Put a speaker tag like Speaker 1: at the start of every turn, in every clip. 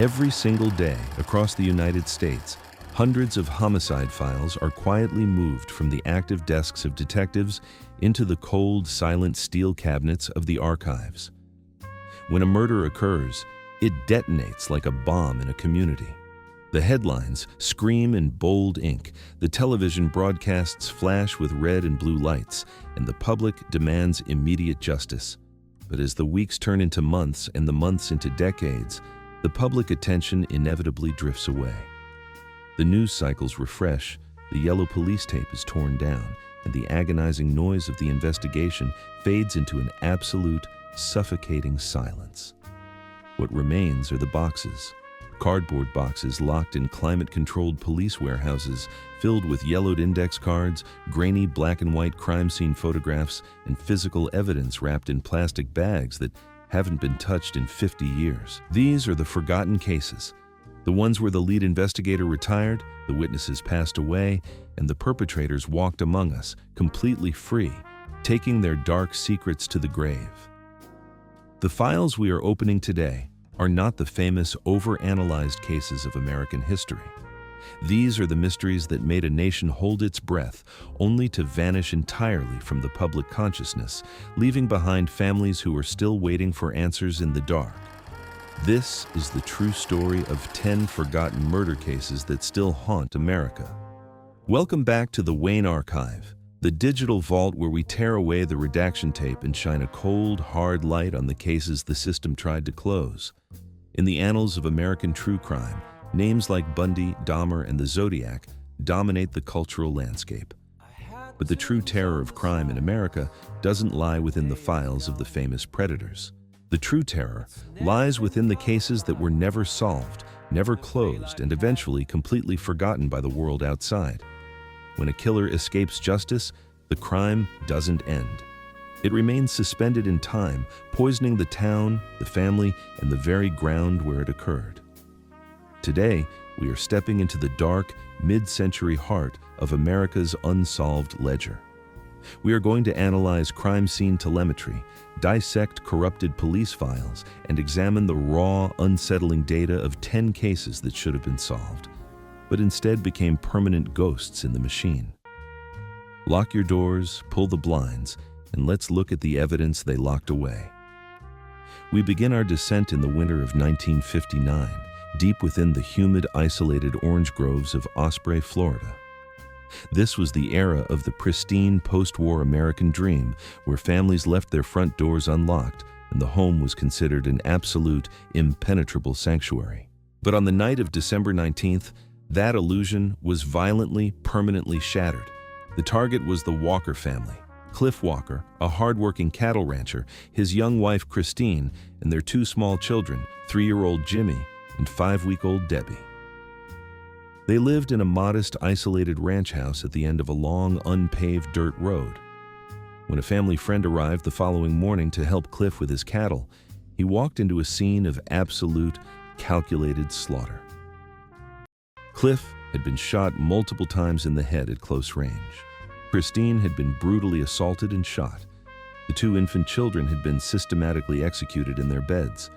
Speaker 1: Every single day across the United States, hundreds of homicide files are quietly moved from the active desks of detectives into the cold, silent steel cabinets of the archives. When a murder occurs, it detonates like a bomb in a community. The headlines scream in bold ink, the television broadcasts flash with red and blue lights, and the public demands immediate justice. But as the weeks turn into months and the months into decades, the public attention inevitably drifts away. The news cycles refresh, the yellow police tape is torn down, and the agonizing noise of the investigation fades into an absolute, suffocating silence. What remains are the boxes. Cardboard boxes locked in climate-controlled police warehouses filled with yellowed index cards, grainy black and white crime scene photographs, and physical evidence wrapped in plastic bags that haven't been touched in 50 years. These are the forgotten cases, the ones where the lead investigator retired, the witnesses passed away, and the perpetrators walked among us, completely free, taking their dark secrets to the grave. The files we are opening today are not the famous, overanalyzed cases of American history. These are the mysteries that made a nation hold its breath, only to vanish entirely from the public consciousness, leaving behind families who are still waiting for answers in the dark. This is the true story of 10 forgotten murder cases that still haunt America. Welcome back to the Wayne Archive, the digital vault where we tear away the redaction tape and shine a cold, hard light on the cases the system tried to close. In the annals of American true crime, names like Bundy, Dahmer, and the Zodiac dominate the cultural landscape. But the true terror of crime in America doesn't lie within the files of the famous predators. The true terror lies within the cases that were never solved, never closed, and eventually completely forgotten by the world outside. When a killer escapes justice, the crime doesn't end. It remains suspended in time, poisoning the town, the family, and the very ground where it occurred. Today, we are stepping into the dark, mid-century heart of America's unsolved ledger. We are going to analyze crime scene telemetry, dissect corrupted police files, and examine the raw, unsettling data of 10 cases that should have been solved, but instead became permanent ghosts in the machine. Lock your doors, pull the blinds, and let's look at the evidence they locked away. We begin our descent in the winter of 1959, deep within the humid, isolated orange groves of Osprey, Florida. This was the era of the pristine post-war American dream, where families left their front doors unlocked and the home was considered an absolute, impenetrable sanctuary. But on the night of December 19th, that illusion was violently, permanently shattered. The target was the Walker family. Cliff Walker, a hard-working cattle rancher, his young wife Christine, and their two small children, 3-year-old Jimmy and 5-week-old Debbie. They lived in a modest, isolated ranch house at the end of a long, unpaved dirt road. When a family friend arrived the following morning to help Cliff with his cattle, he walked into a scene of absolute, calculated slaughter. Cliff had been shot multiple times in the head at close range. Christine had been brutally assaulted and shot. The two infant children had been systematically executed in their beds.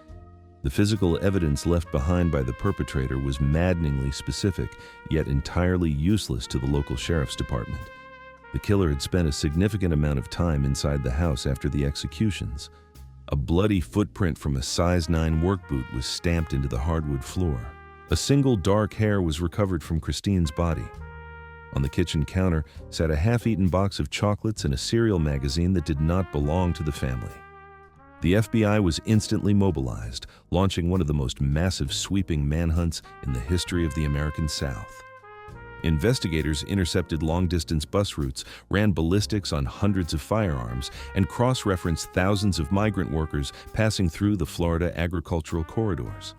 Speaker 1: The physical evidence left behind by the perpetrator was maddeningly specific, yet entirely useless to the local sheriff's department. The killer had spent a significant amount of time inside the house after the executions. A bloody footprint from a size 9 work boot was stamped into the hardwood floor. A single dark hair was recovered from Christine's body. On the kitchen counter sat a half-eaten box of chocolates and a cereal magazine that did not belong to the family. The FBI was instantly mobilized, launching one of the most massive sweeping manhunts in the history of the American South. Investigators intercepted long-distance bus routes, ran ballistics on hundreds of firearms, and cross-referenced thousands of migrant workers passing through the Florida agricultural corridors.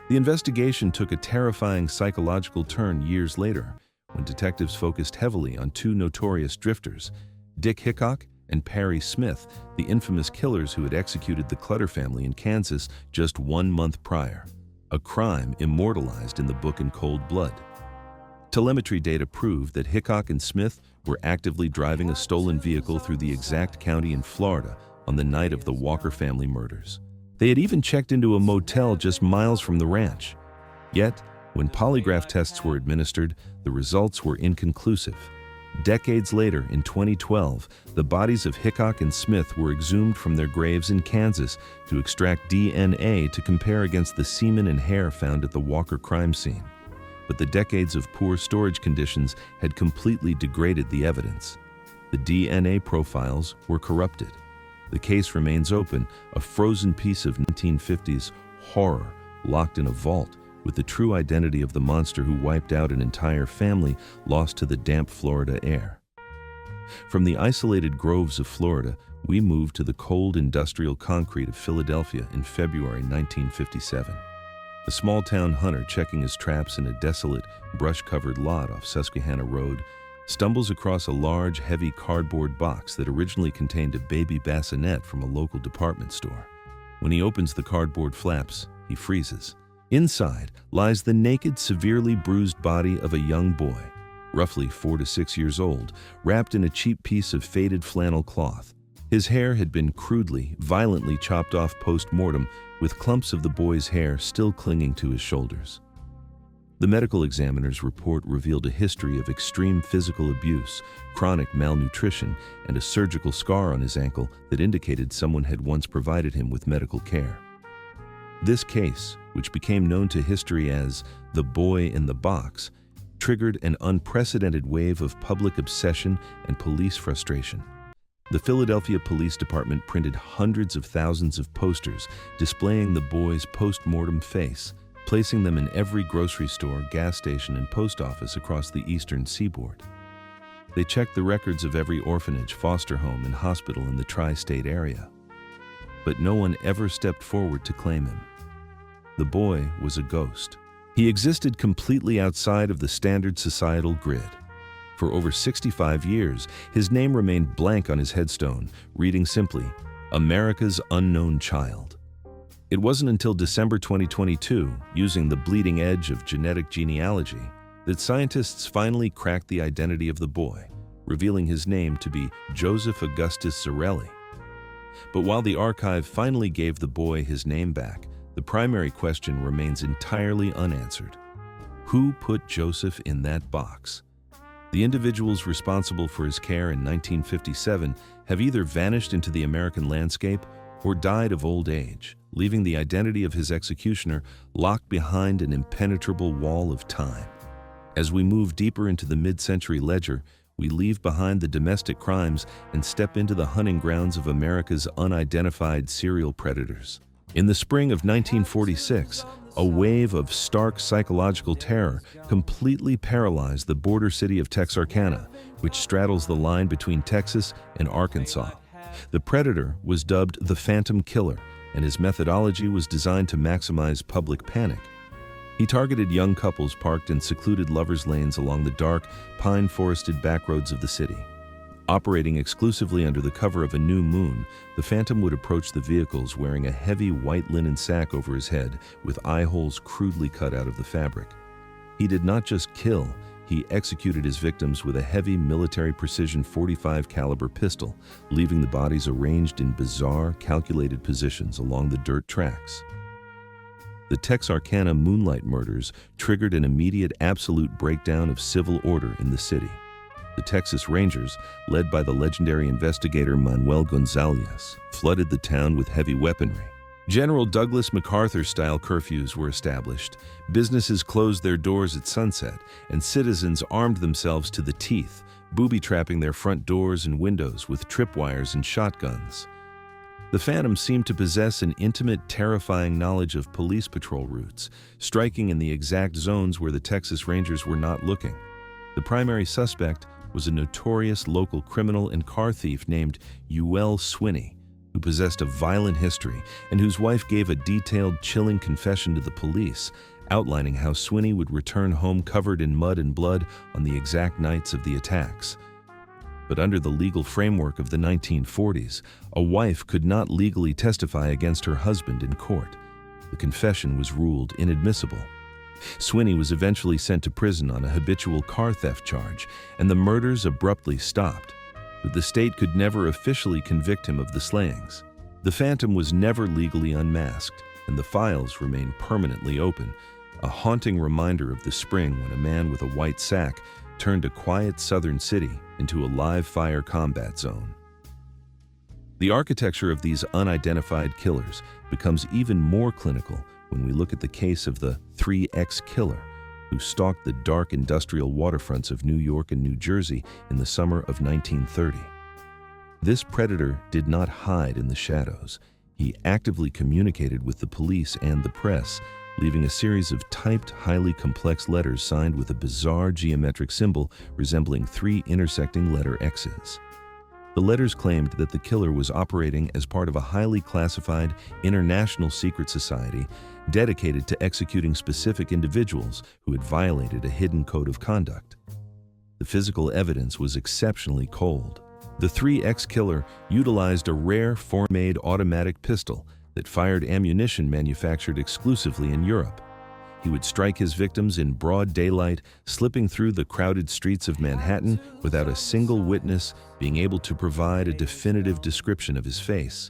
Speaker 1: The investigation took a terrifying psychological turn years later, when detectives focused heavily on two notorious drifters, Dick Hickok and Perry Smith, the infamous killers who had executed the Clutter family in Kansas just 1 month prior, a crime immortalized in the book In Cold Blood. Telemetry data proved that Hickok and Smith were actively driving a stolen vehicle through the exact county in Florida on the night of the Walker family murders. They had even checked into a motel just miles from the ranch. Yet, when polygraph tests were administered, the results were inconclusive. Decades later, in 2012, the bodies of Hickok and Smith were exhumed from their graves in Kansas to extract DNA to compare against the semen and hair found at the Walker crime scene. But the decades of poor storage conditions had completely degraded the evidence. The DNA profiles were corrupted. The case remains open, a frozen piece of 1950s horror locked in a vault, with the true identity of the monster who wiped out an entire family lost to the damp Florida air. From the isolated groves of Florida, we moved to the cold industrial concrete of Philadelphia in February 1957. A small-town hunter checking his traps in a desolate, brush-covered lot off Susquehanna Road stumbles across a large, heavy cardboard box that originally contained a baby bassinet from a local department store. When he opens the cardboard flaps, he freezes. Inside lies the naked, severely bruised body of a young boy, roughly 4 to 6 years old, wrapped in a cheap piece of faded flannel cloth. His hair had been crudely, violently chopped off post-mortem, with clumps of the boy's hair still clinging to his shoulders. The medical examiner's report revealed a history of extreme physical abuse, chronic malnutrition, and a surgical scar on his ankle that indicated someone had once provided him with medical care. This case, which became known to history as the boy in the box, triggered an unprecedented wave of public obsession and police frustration. The Philadelphia Police Department printed hundreds of thousands of posters displaying the boy's post-mortem face, placing them in every grocery store, gas station, and post office across the eastern seaboard. They checked the records of every orphanage, foster home, and hospital in the tri-state area. But no one ever stepped forward to claim him. The boy was a ghost. He existed completely outside of the standard societal grid. For over 65 years, his name remained blank on his headstone, reading simply, "America's Unknown Child." It wasn't until December 2022, using the bleeding edge of genetic genealogy, that scientists finally cracked the identity of the boy, revealing his name to be Joseph Augustus Zarelli. But while the archive finally gave the boy his name back, the primary question remains entirely unanswered. Who put Joseph in that box? The individuals responsible for his care in 1957 have either vanished into the American landscape or died of old age, leaving the identity of his executioner locked behind an impenetrable wall of time. As we move deeper into the mid-century ledger, we leave behind the domestic crimes and step into the hunting grounds of America's unidentified serial predators. In the spring of 1946, a wave of stark psychological terror completely paralyzed the border city of Texarkana, which straddles the line between Texas and Arkansas. The predator was dubbed the Phantom Killer, and his methodology was designed to maximize public panic. He targeted young couples parked in secluded lovers' lanes along the dark, pine-forested backroads of the city. Operating exclusively under the cover of a new moon, the Phantom would approach the vehicles wearing a heavy white linen sack over his head with eye holes crudely cut out of the fabric. He did not just kill, he executed his victims with a heavy military precision .45 caliber pistol, leaving the bodies arranged in bizarre, calculated positions along the dirt tracks. The Texarkana moonlight murders triggered an immediate absolute breakdown of civil order in the city. The Texas Rangers, led by the legendary investigator Manuel Gonzalez, flooded the town with heavy weaponry. General Douglas MacArthur-style curfews were established, businesses closed their doors at sunset, and citizens armed themselves to the teeth, booby-trapping their front doors and windows with tripwires and shotguns. The Phantom seemed to possess an intimate, terrifying knowledge of police patrol routes, striking in the exact zones where the Texas Rangers were not looking. The primary suspect was a notorious local criminal and car thief named Ewell Swinney, who possessed a violent history and whose wife gave a detailed, chilling confession to the police, outlining how Swinney would return home covered in mud and blood on the exact nights of the attacks. But under the legal framework of the 1940s, a wife could not legally testify against her husband in court. The confession was ruled inadmissible. Swinney was eventually sent to prison on a habitual car theft charge, and the murders abruptly stopped, but the state could never officially convict him of the slayings. The Phantom was never legally unmasked, and the files remain permanently open, a haunting reminder of the spring when a man with a white sack turned a quiet southern city into a live-fire combat zone. The architecture of these unidentified killers becomes even more clinical when we look at the case of the 3X killer, who stalked the dark industrial waterfronts of New York and New Jersey in the summer of 1930. This predator did not hide in the shadows. He actively communicated with the police and the press, leaving a series of typed, highly complex letters signed with a bizarre geometric symbol resembling 3 intersecting letter X's. The letters claimed that the killer was operating as part of a highly classified international secret society dedicated to executing specific individuals who had violated a hidden code of conduct. The physical evidence was exceptionally cold. The 3X killer utilized a rare foreign-made automatic pistol that fired ammunition manufactured exclusively in Europe. He would strike his victims in broad daylight, slipping through the crowded streets of Manhattan without a single witness being able to provide a definitive description of his face.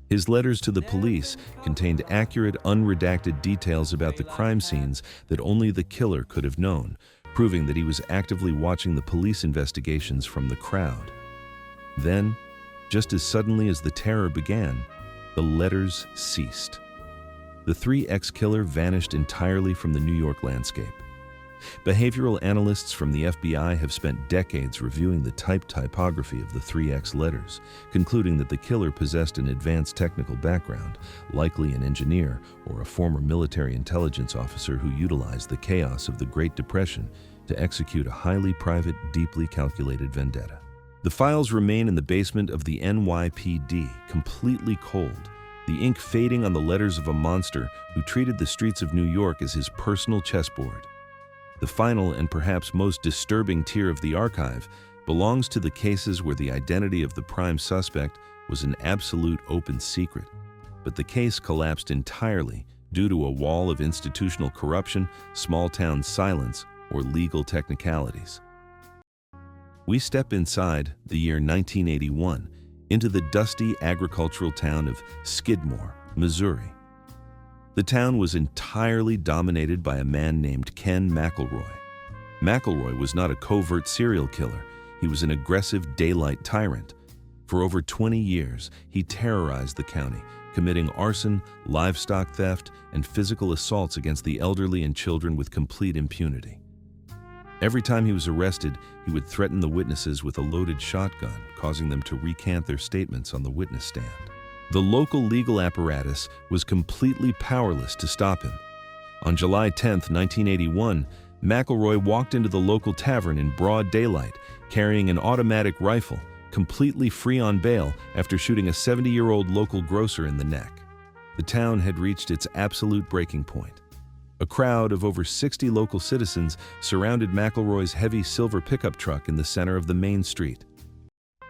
Speaker 1: His letters to the police contained accurate, unredacted details about the crime scenes that only the killer could have known, proving that he was actively watching the police investigations from the crowd. Then, just as suddenly as the terror began, the letters ceased. The 3X killer vanished entirely from the New York landscape. Behavioral analysts from the FBI have spent decades reviewing the typography of the 3X letters, concluding that the killer possessed an advanced technical background, likely an engineer or a former military intelligence officer who utilized the chaos of the Great Depression to execute a highly private, deeply calculated vendetta. The files remain in the basement of the NYPD, completely cold, the ink fading on the letters of a monster who treated the streets of New York as his personal chessboard. The final and perhaps most disturbing tier of the archive belongs to the cases where the identity of the prime suspect was an absolute open secret, but the case collapsed entirely due to a wall of institutional corruption, small-town silence, or legal technicalities. We step inside the year 1981 into the dusty agricultural town of Skidmore, Missouri. The town was entirely dominated by a man named Ken McElroy. McElroy was not a covert serial killer. He was an aggressive daylight tyrant. For over 20 years, he terrorized the county, committing arson, livestock theft, and physical assaults against the elderly and children with complete impunity. Every time he was arrested, he would threaten the witnesses with a loaded shotgun, causing them to recant their statements on the witness stand. The local legal apparatus was completely powerless to stop him. On July 10, 1981, McElroy walked into the local tavern in broad daylight, carrying an automatic rifle, completely free on bail after shooting a 70-year-old local grocer in the neck. The town had reached its absolute breaking point. A crowd of over 60 local citizens surrounded McElroy's heavy silver pickup truck in the center of the main street.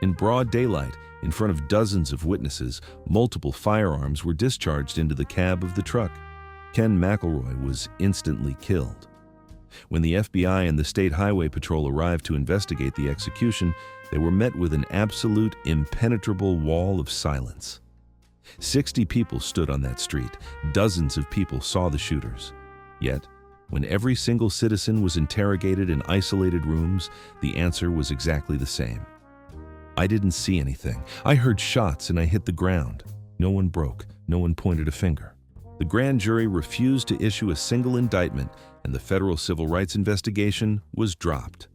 Speaker 1: In broad daylight, in front of dozens of witnesses, multiple firearms were discharged into the cab of the truck. Ken McElroy was instantly killed. When the FBI and the State Highway Patrol arrived to investigate the execution, they were met with an absolute, impenetrable wall of silence. 60 people stood on that street. Dozens of people saw the shooters. Yet, when every single citizen was interrogated in isolated rooms, the answer was exactly the same. I didn't see anything. I heard shots and I hit the ground. No one broke. No one pointed a finger. The grand jury refused to issue a single indictment, and the federal civil rights investigation was dropped.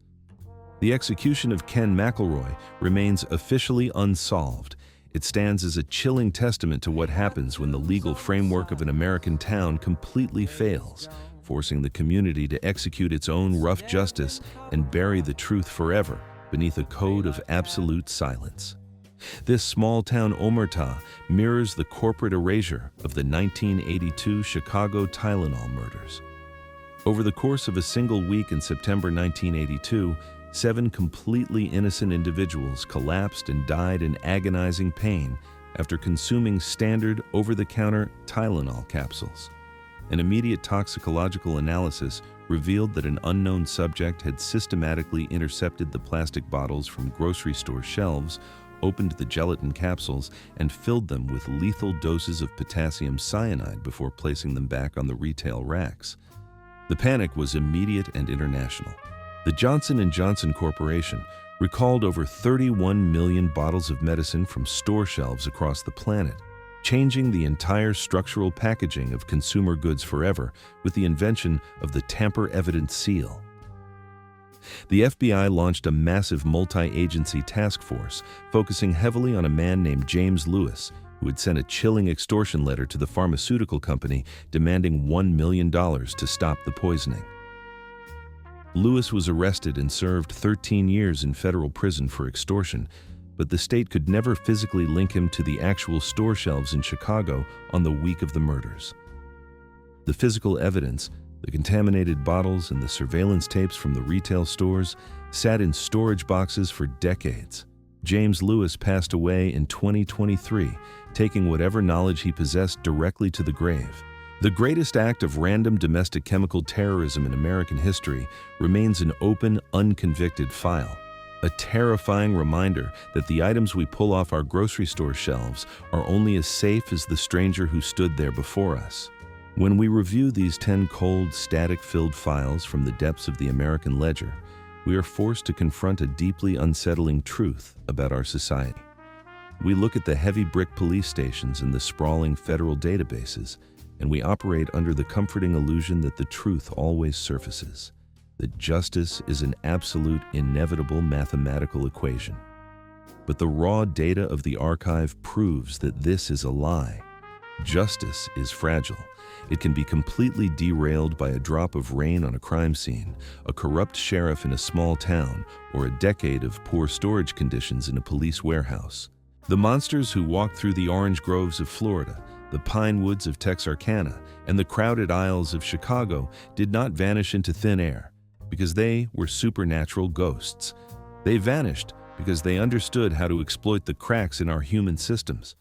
Speaker 1: The execution of Ken McElroy remains officially unsolved. It stands as a chilling testament to what happens when the legal framework of an American town completely fails, forcing the community to execute its own rough justice and bury the truth forever beneath a code of absolute silence. This small-town omerta mirrors the corporate erasure of the 1982 Chicago Tylenol murders. Over the course of a single week in September 1982, 7 completely innocent individuals collapsed and died in agonizing pain after consuming standard over-the-counter Tylenol capsules. An immediate toxicological analysis revealed that an unknown subject had systematically intercepted the plastic bottles from grocery store shelves, opened the gelatin capsules and filled them with lethal doses of potassium cyanide before placing them back on the retail racks. The panic was immediate and international. The Johnson & Johnson Corporation recalled over 31 million bottles of medicine from store shelves across the planet, changing the entire structural packaging of consumer goods forever with the invention of the tamper-evident seal. The FBI launched a massive multi-agency task force focusing heavily on a man named James Lewis, who had sent a chilling extortion letter to the pharmaceutical company demanding $1 million to stop the poisoning. Lewis was arrested and served 13 years in federal prison for extortion, but the state could never physically link him to the actual store shelves in Chicago on the week of the murders. The physical evidence, the contaminated bottles and the surveillance tapes from the retail stores, sat in storage boxes for decades. James Lewis passed away in 2023, taking whatever knowledge he possessed directly to the grave. The greatest act of random domestic chemical terrorism in American history remains an open, unconvicted file. A terrifying reminder that the items we pull off our grocery store shelves are only as safe as the stranger who stood there before us. When we review these 10 cold, static-filled files from the depths of the American ledger, we are forced to confront a deeply unsettling truth about our society. We look at the heavy brick police stations and the sprawling federal databases, and we operate under the comforting illusion that the truth always surfaces, that justice is an absolute, inevitable mathematical equation. But the raw data of the archive proves that this is a lie. Justice is fragile. It can be completely derailed by a drop of rain on a crime scene, a corrupt sheriff in a small town, or a decade of poor storage conditions in a police warehouse. The monsters who walked through the orange groves of Florida, the pine woods of Texarkana, and the crowded aisles of Chicago did not vanish into thin air because they were supernatural ghosts. They vanished because they understood how to exploit the cracks in our human systems.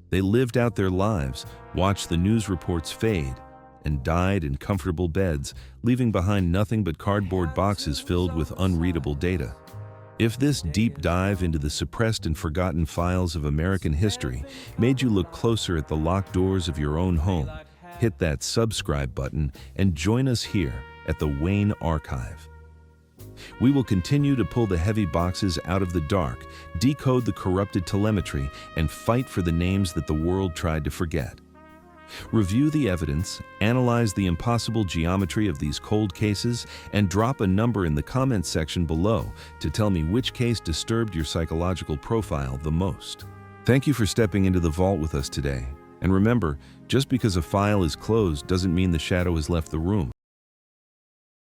Speaker 1: They lived out their lives, watched the news reports fade, and died in comfortable beds, leaving behind nothing but cardboard boxes filled with unreadable data. If this deep dive into the suppressed and forgotten files of American history made you look closer at the locked doors of your own home, hit that subscribe button and join us here at the Wayne Archive. We will continue to pull the heavy boxes out of the dark, decode the corrupted telemetry, and fight for the names that the world tried to forget. Review the evidence, analyze the impossible geometry of these cold cases, and drop a number in the comments section below to tell me which case disturbed your psychological profile the most. Thank you for stepping into the vault with us today. And remember, just because a file is closed doesn't mean the shadow has left the room.